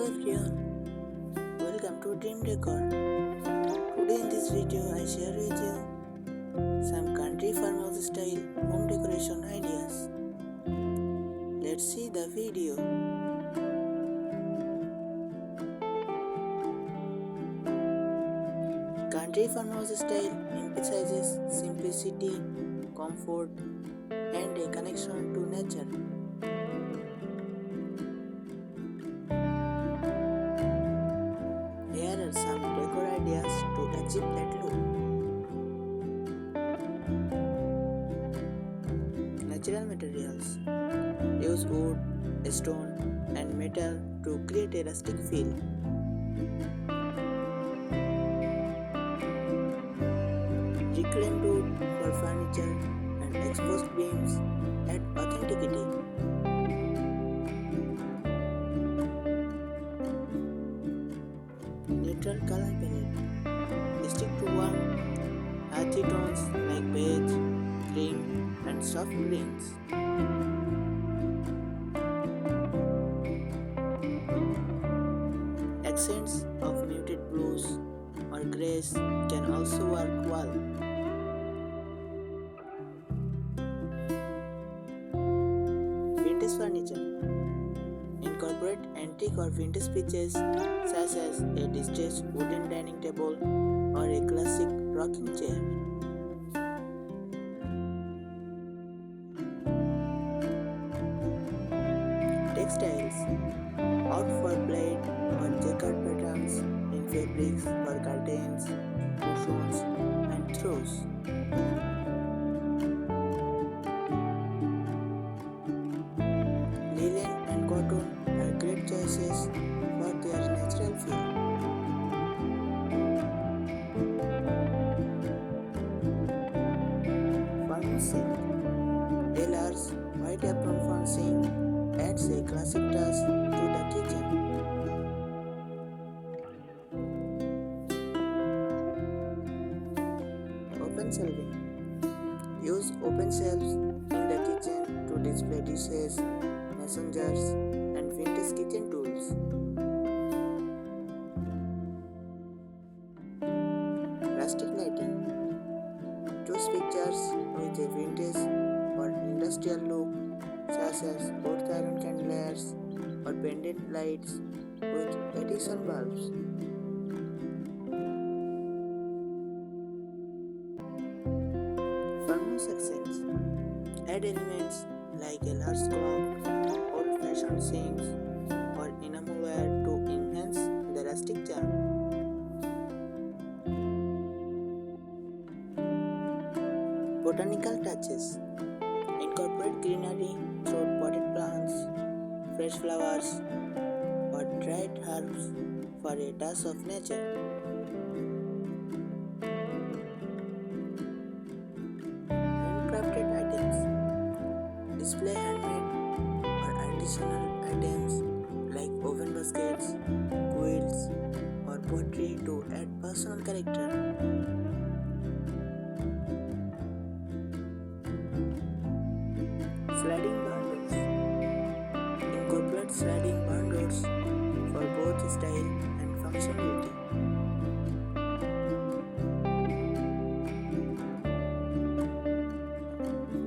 everyone, welcome to Dream Decor. Today in this video I share with you some country farmhouse style home decoration ideas. Let's see the video. Country farmhouse style emphasizes simplicity, comfort and a connection to nature. Here are some decor ideas to achieve that look. Natural materials. Use wood, stone and metal to create a rustic feel. Reclaimed wood for furniture and exposed beams add authenticity. Neutral color palette. Stick to warm, earthy tones like beige, cream, and soft greens. Accents of muted blues or grays can also work well. Vintage furniture. Incorporate antique or vintage pieces such as a distressed wooden dining table or a classic rocking chair. Textiles. Opt for plaid or jacquard patterns in fabrics for curtains, cushions, and throws. Linen and cotton are great choices for their natural feel. Farmhouse sink. A large white apron front sink adds a classic touch to the kitchen. Open shelving. Use open shelves in the kitchen to display dishes, mason jars, and vintage kitchen tools. Rustic lighting. Choose pictures with a vintage or industrial look, such as wood iron candeliers or pendant lights with additional bulbs. Farmhouse accents. Add elements like a large clock, old-fashioned sinks, or enamelware to enhance the rustic charm. Botanical touches. Incorporate greenery through potted plants, fresh flowers, or dried herbs for a touch of nature. Handcrafted items. Display handmade or artisanal items like oven baskets, quilts, or pottery to add personal character. Sliding barn doors. Incorporate sliding barn doors for both style and functionality.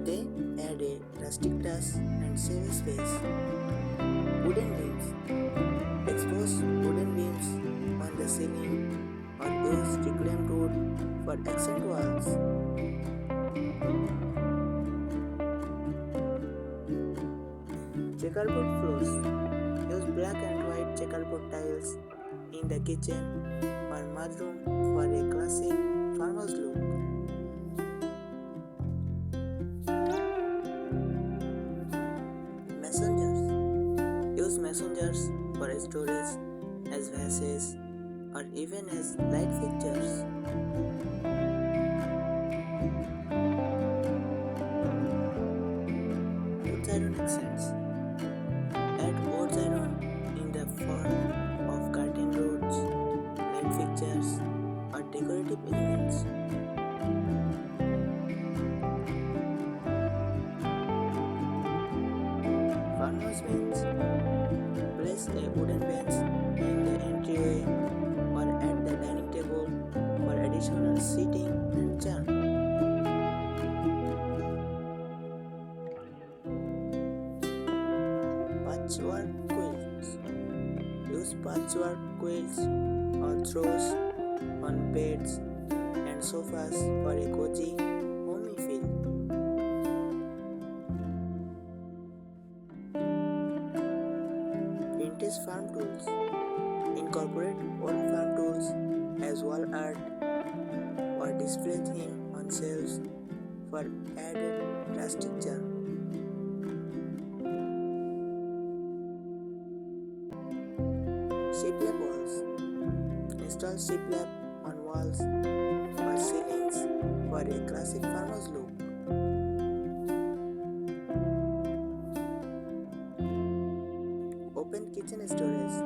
They add a rustic touch and save space. Wooden beams. Expose wooden beams on the ceiling or use reclaimed wood for accent walls. Checkerboard floors. Use black and white checkerboard tiles in the kitchen or mudroom for a classic farmhouse look. Mason jars. Use mason jars for storage, as vases, or even as light fixtures. Wood iron accents. Add wood iron in the form of curtain rods, light fixtures, or decorative elements. Farmhouse bench. Place a wooden bench Patchwork quilts. Use patchwork quilts or throws on beds and sofas for a cozy, homey feel. Vintage farm tools. Incorporate old farm tools as wall art or display them on shelves for added rustic charm. Shiplap walls. Install shiplap on walls or ceilings for a classic farmhouse look. Open kitchen storage.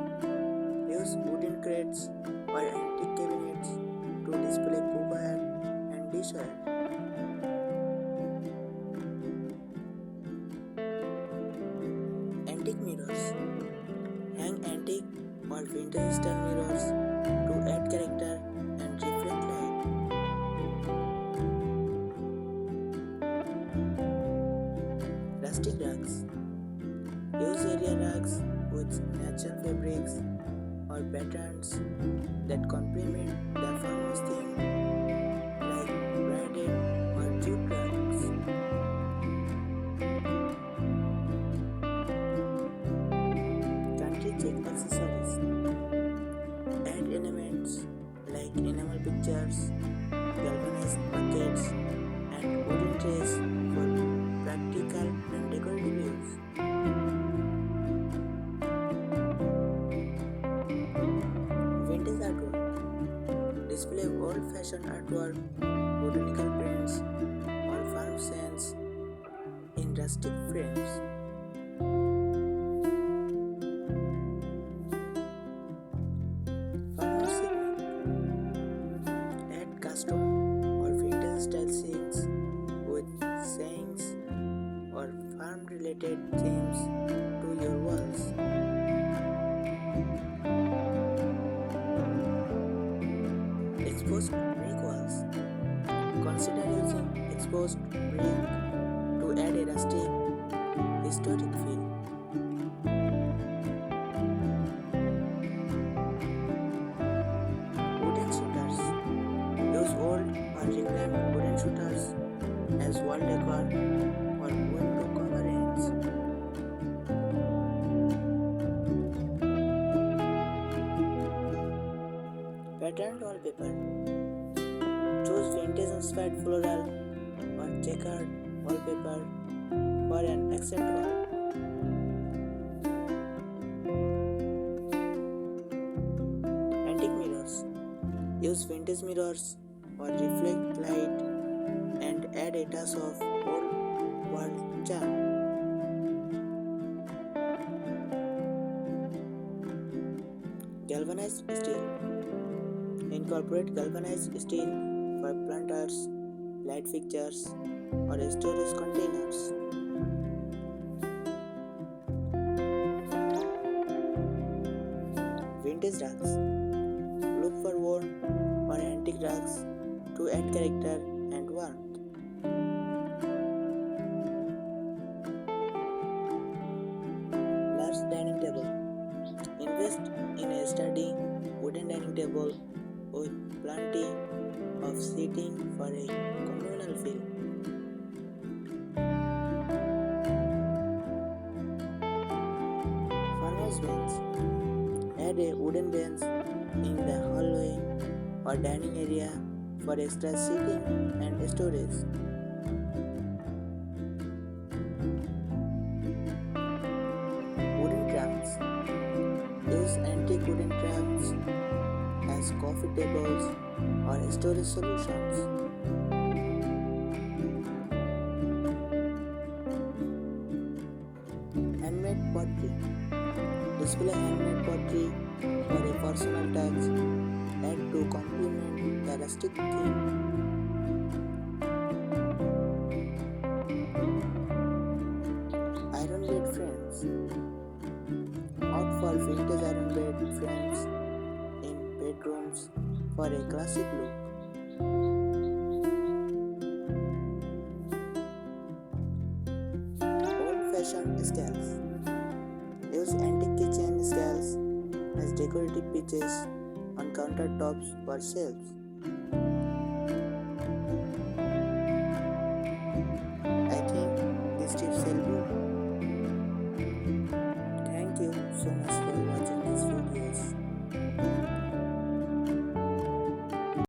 Use wooden crates or antique cabinets to display cookware and dishware. Antique mirrors. Hang antique or vintage style mirrors to add character and reflect light. Rustic rugs. Use area rugs with natural fabrics or patterns that complement the farmhouse theme, like braided or jute rugs. Country check accessories. Add elements like enamel pictures, galvanized buckets, and wooden trays for practical and decorative use. Vintage artwork. Display old-fashioned artwork, botanical prints, or farm scenes in rustic frames. Farmhouse segment. Add custom or vintage style scenes with sayings or farm-related themes to your walls. Exposed brick walls. Consider using exposed brick to add a rustic, historic feel. Wooden shutters. Use old or reclaimed wooden shutters as wall decor or window coverings. Patterned wallpaper. Choose vintage inspired floral or checkered wallpaper for an accent wall. Antique mirrors. Use vintage mirrors or reflect light and add a touch of old world charm. Galvanized steel. Incorporate galvanized steel for planters, light fixtures, or storage containers. Vintage rugs. Look for worn or antique rugs to add character and warmth. Large dining table. Invest in a sturdy wooden dining table with plenty of seating for a communal feel. Farmhouse bench. Add a wooden bench in the hallway or dining area for extra seating and storage. Wooden crafts. Use antique wooden crafts as coffee tables or storage solutions. Handmade pottery. Display handmade pottery for a personal touch and to complement the rustic theme. Iron bed frames. Opt for vintage iron bed frames in bedrooms for a classic look. Old-fashioned scales. use antique kitchen scales as decorative pieces on countertops or shelves.